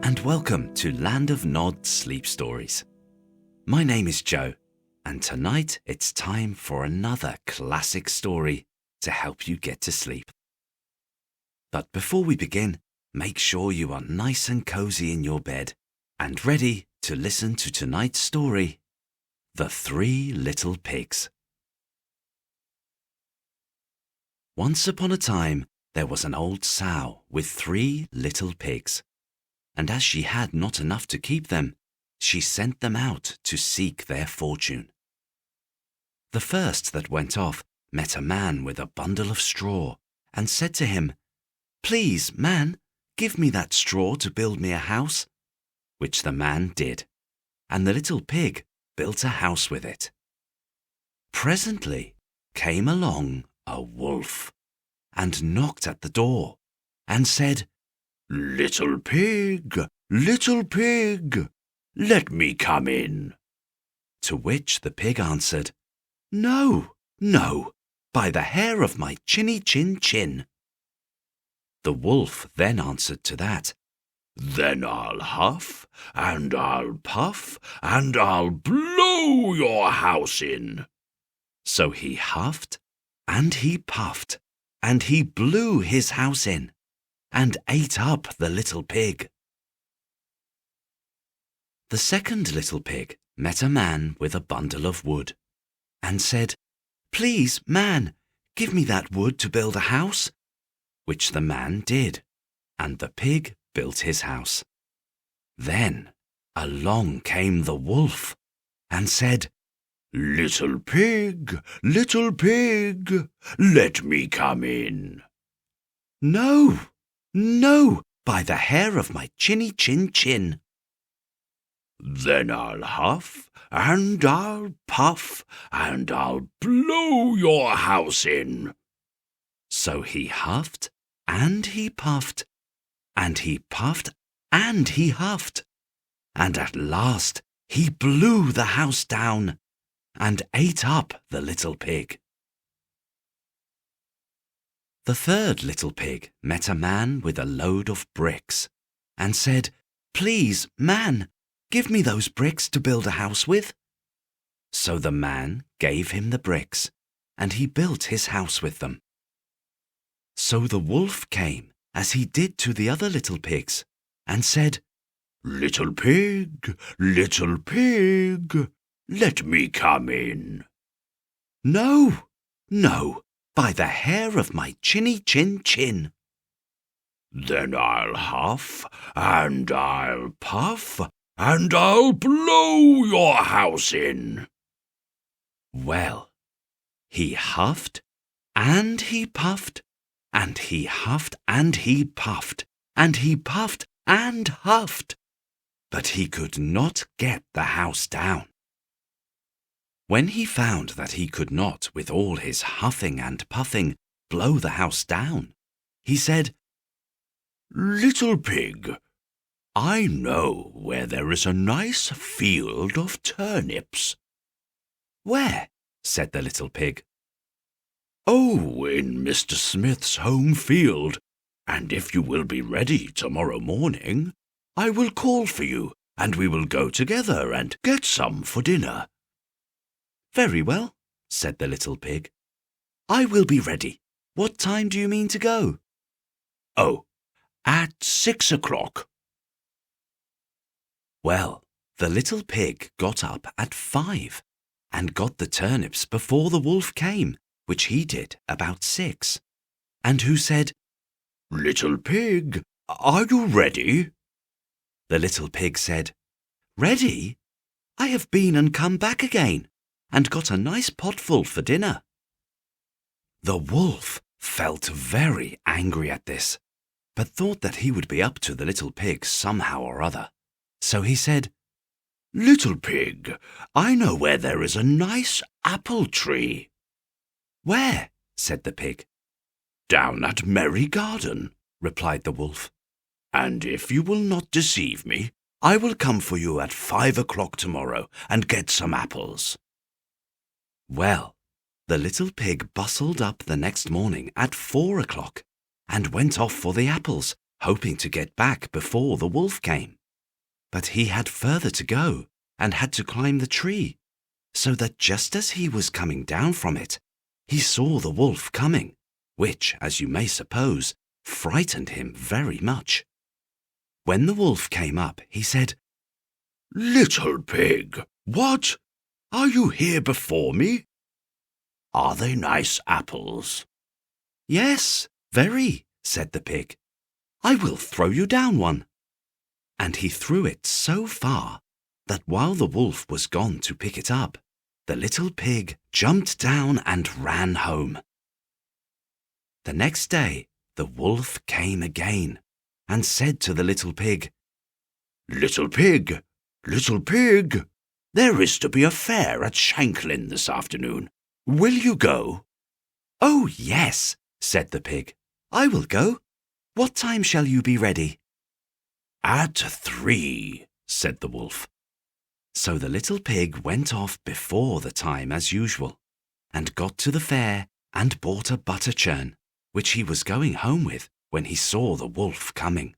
and welcome to Land of Nod Sleep Stories. My name is Joe, and tonight it's time for another classic story to help you get to sleep. But before we begin, make sure you are nice and cozy in your bed and ready to listen to tonight's story, The 3 Little Pigs. Once upon a time, there was an old sow with 3 little pigs, and as she had not enough to keep them, she sent them out to seek their fortune. The first that went off met a man with a bundle of straw and said to him, "Please, man, give me that straw to build me a house," which the man did, and the little pig built a house with it. Presently came along a wolf and knocked at the door and said, "Little pig, let me come in." To which the pig answered, "No, no, by the hair of my chinny chin chin." The wolf then answered to that, "Then I'll huff, and I'll puff, and I'll blow your house in." So he huffed, and he puffed, and he blew his house in, and ate up the little pig. The second little pig met a man with a bundle of wood, and said, "Please, man, give me that wood to build a house," which the man did, and the pig built his house. Then along came the wolf, and said, little pig, let me come in." "No, no, by the hair of my chinny chin chin." "Then I'll huff, and I'll puff, and I'll blow your house in." So he huffed, and he puffed, and he puffed, and he huffed, and at last he blew the house down, and ate up the little pig. The third little pig met a man with a load of bricks, and said, "Please, man, give me those bricks to build a house with." So the man gave him the bricks, and he built his house with them. So the wolf came, as he did to the other little pigs, and said, little pig, let me come in." "No, no, by the hair of my chinny chin chin." "Then I'll huff, and I'll puff, and I'll blow your house in." Well, he huffed, and he puffed, and he huffed, and he puffed, and he puffed and huffed, but he could not get the house down. When he found that he could not, with all his huffing and puffing, blow the house down, he said, "Little pig, I know where there is a nice field of turnips." "Where?" said the little pig. "Oh, in Mr. Smith's home field, and if you will be ready tomorrow morning, I will call for you, and we will go together and get some for dinner." "Very well," said the little pig. "I will be ready. What time do you mean to go?" "Oh, at 6 o'clock. Well, the little pig got up at 5 and got the turnips before the wolf came, which he did about 6, and who said, "Little pig, are you ready?" The little pig said, "Ready? I have been and come back again, and got a nice potful for dinner." The wolf felt very angry at this, but thought that he would be up to the little pig somehow or other. So he said, "Little pig, I know where there is a nice apple tree." "Where?" said the pig. "Down at Merry Garden," replied the wolf. "And if you will not deceive me, I will come for you at 5 o'clock tomorrow and get some apples." Well, the little pig bustled up the next morning at 4 o'clock and went off for the apples, hoping to get back before the wolf came. But he had further to go and had to climb the tree, so that just as he was coming down from it, he saw the wolf coming, which, as you may suppose, frightened him very much. When the wolf came up, he said, "Little pig, what? Are you here before me? Are they nice apples?" "Yes, very," said the pig. "I will throw you down one." And he threw it so far that while the wolf was gone to pick it up, the little pig jumped down and ran home. The next day, the wolf came again and said to the little pig, "Little pig, little pig, there is to be a fair at Shanklin this afternoon. Will you go?" "Oh, yes," said the pig. "I will go. What time shall you be ready?" "At 3, said the wolf. So the little pig went off before the time as usual, and got to the fair and bought a butter churn, which he was going home with when he saw the wolf coming.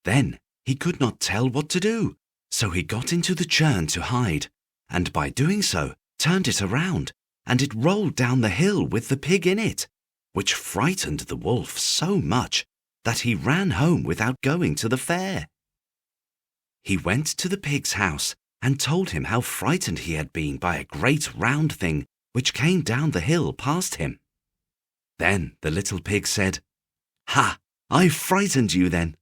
Then he could not tell what to do, so he got into the churn to hide, and by doing so turned it around, and it rolled down the hill with the pig in it, which frightened the wolf so much that he ran home without going to the fair. He went to the pig's house and told him how frightened he had been by a great round thing which came down the hill past him. Then the little pig said, "Ha! I frightened you then.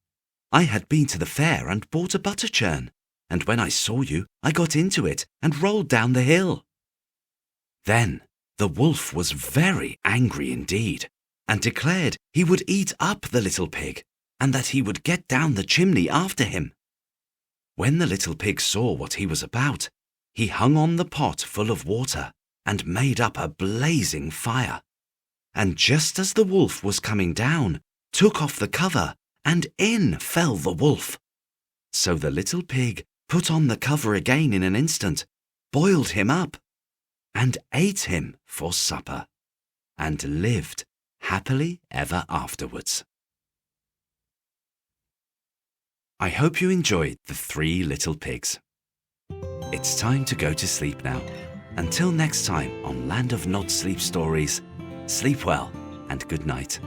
I had been to the fair and bought a butter churn, and when I saw you, I got into it and rolled down the hill." Then the wolf was very angry indeed, and declared he would eat up the little pig, and that he would get down the chimney after him. When the little pig saw what he was about, he hung on the pot full of water and made up a blazing fire. And just as the wolf was coming down, took off the cover, and in fell the wolf. So the little pig put on the cover again in an instant, boiled him up, and ate him for supper, and lived happily ever afterwards. I hope you enjoyed The 3 Little Pigs. It's time to go to sleep now. Until next time on Land of Nod Sleep Stories, sleep well and good night.